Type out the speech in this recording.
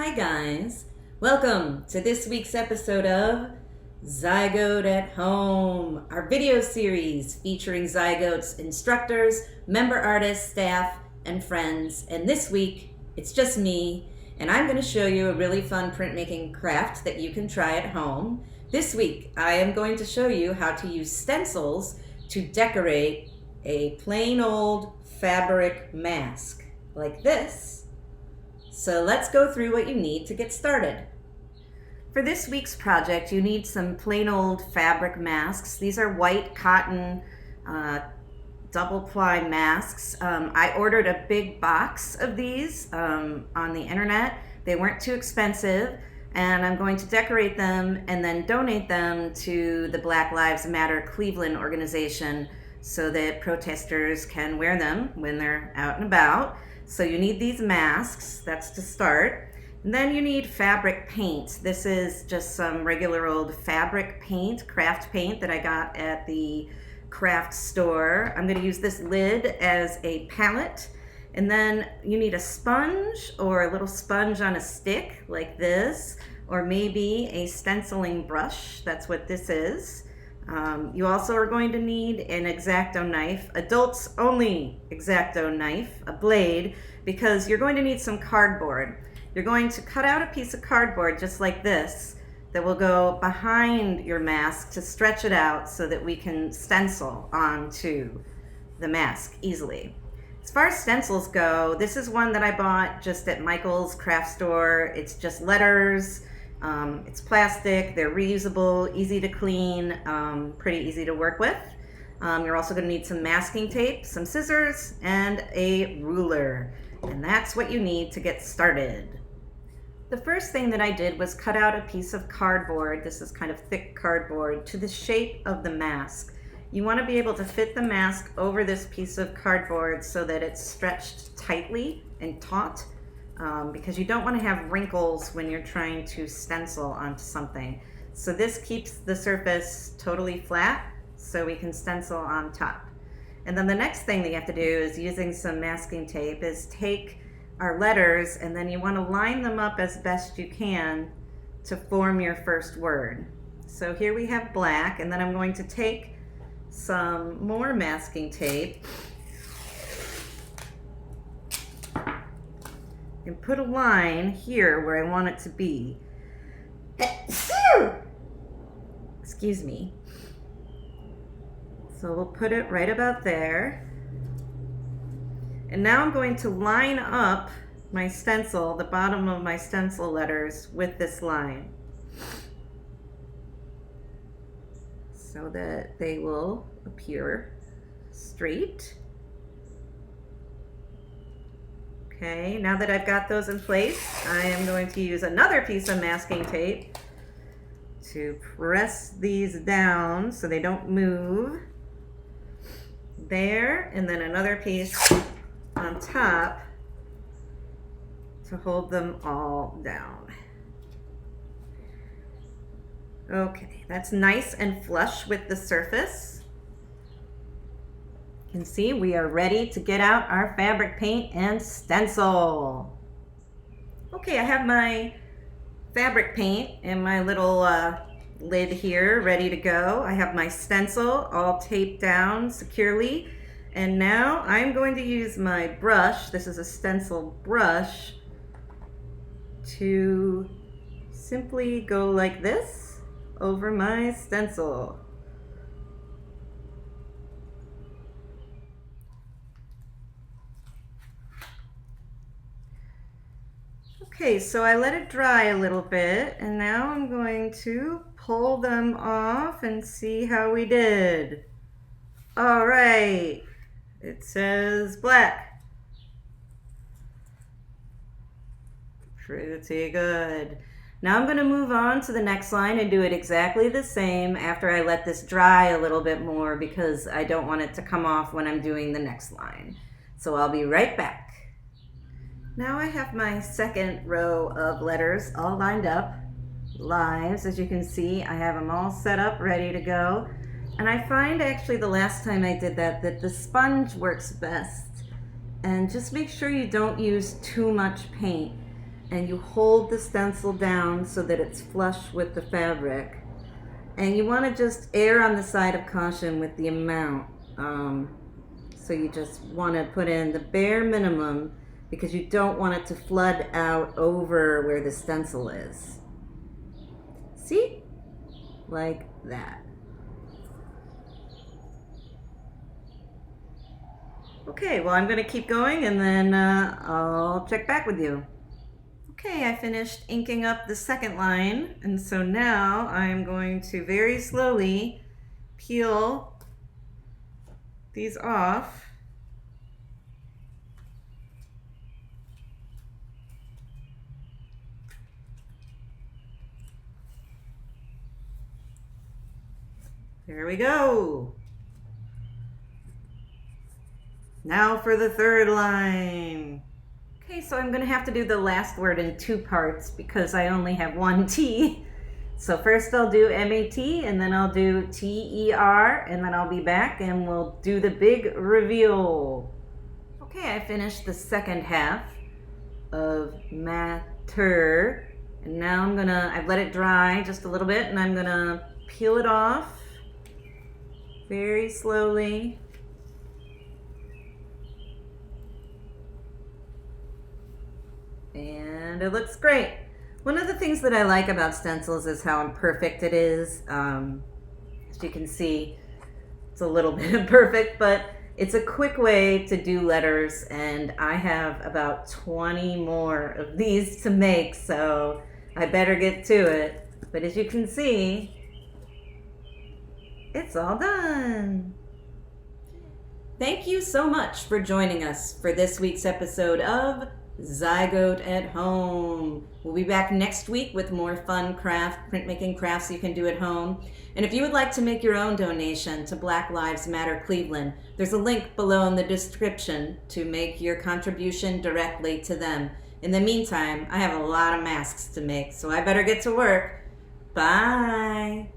Hi guys, welcome to this week's episode of Zygote at Home, our video series featuring Zygote's instructors, member artists, staff, and friends. And this week, it's just me, and I'm going to show you a really fun printmaking craft that you can try at home. This week, I am going to show you how to use stencils to decorate a plain old fabric mask, like this. So let's go through what you need to get started. For this week's project, you need some plain old fabric masks. These are white cotton double ply masks. I ordered a big box of these on the internet. They weren't too expensive, and I'm going to decorate them and then donate them to the Black Lives Matter Cleveland organization so that protesters can wear them when they're out and about. So you need these masks, that's to start. And then you need fabric paint. This is just some regular old fabric paint, craft paint that I got at the craft store. I'm gonna use this lid as a palette. And then you need a sponge or a little sponge on a stick like this, or maybe a stenciling brush. That's what this is. You also are going to need an Exacto knife, adults only Exacto knife, a blade, because you're going to need some cardboard. You're going to cut out a piece of cardboard just like this that will go behind your mask to stretch it out so that we can stencil onto the mask easily. As far as stencils go, this is one that I bought just at Michael's craft store. It's just letters. It's plastic, they're reusable, easy to clean, pretty easy to work with. You're also going to need some masking tape, some scissors, and a ruler. And that's what you need to get started. The first thing that I did was cut out a piece of cardboard, this is kind of thick cardboard, to the shape of the mask. You want to be able to fit the mask over this piece of cardboard so that it's stretched tightly and taut. Because you don't want to have wrinkles when you're trying to stencil onto something. So this keeps the surface totally flat so we can stencil on top. And then the next thing that you have to do is, using some masking tape, is take our letters and then you want to line them up as best you can to form your first word. So here we have black, and then I'm going to take some more masking tape and put a line here where I want it to be. Excuse me. So we'll put it right about there. And now I'm going to line up my stencil, the bottom of my stencil letters, with this line so that they will appear straight. Okay, now that I've got those in place, I am going to use another piece of masking tape to press these down so they don't move. There, and then another piece on top to hold them all down. Okay, that's nice and flush with the surface. You can see we are ready to get out our fabric paint and stencil. Okay, I have my fabric paint in my little lid here ready to go. I have my stencil all taped down securely, and now I'm going to use my brush, this is a stencil brush, to simply go like this over my stencil. Okay, so I let it dry a little bit, and now I'm going to pull them off and see how we did. All right, it says black. Pretty good. Now I'm going to move on to the next line and do it exactly the same after I let this dry a little bit more, because I don't want it to come off when I'm doing the next line. So I'll be right back. Now I have my second row of letters all lined up, lives, as you can see. I have them all set up, ready to go. And I find actually the last time I did that the sponge works best. And just make sure you don't use too much paint. and you hold the stencil down so that it's flush with the fabric. And you want to just err on the side of caution with the amount. So you just want to put in the bare minimum because you don't want it to flood out over where the stencil is. See? Like that. Okay, well, I'm going to keep going and then I'll check back with you. Okay, I finished inking up the second line, and so now I'm going to very slowly peel these off. There we go. Now for the third line. Okay, so I'm going to have to do the last word in two parts because I only have one T. So first I'll do M-A-T, and then I'll do T-E-R, and then I'll be back and we'll do the big reveal. Okay, I finished the second half of matter, and now I've let it dry just a little bit, and I'm gonna peel it off very slowly. And it looks great. One of the things that I like about stencils is how imperfect it is. As you can see, it's a little bit imperfect, but it's a quick way to do letters, and I have about 20 more of these to make, so I better get to it. But as you can see, it's all done. Thank you so much for joining us for this week's episode of Zygote at Home. We'll be back next week with more fun printmaking crafts you can do at home. And if you would like to make your own donation to Black Lives Matter Cleveland, there's a link below in the description to make your contribution directly to them. In the meantime, I have a lot of masks to make, so I better get to work. Bye.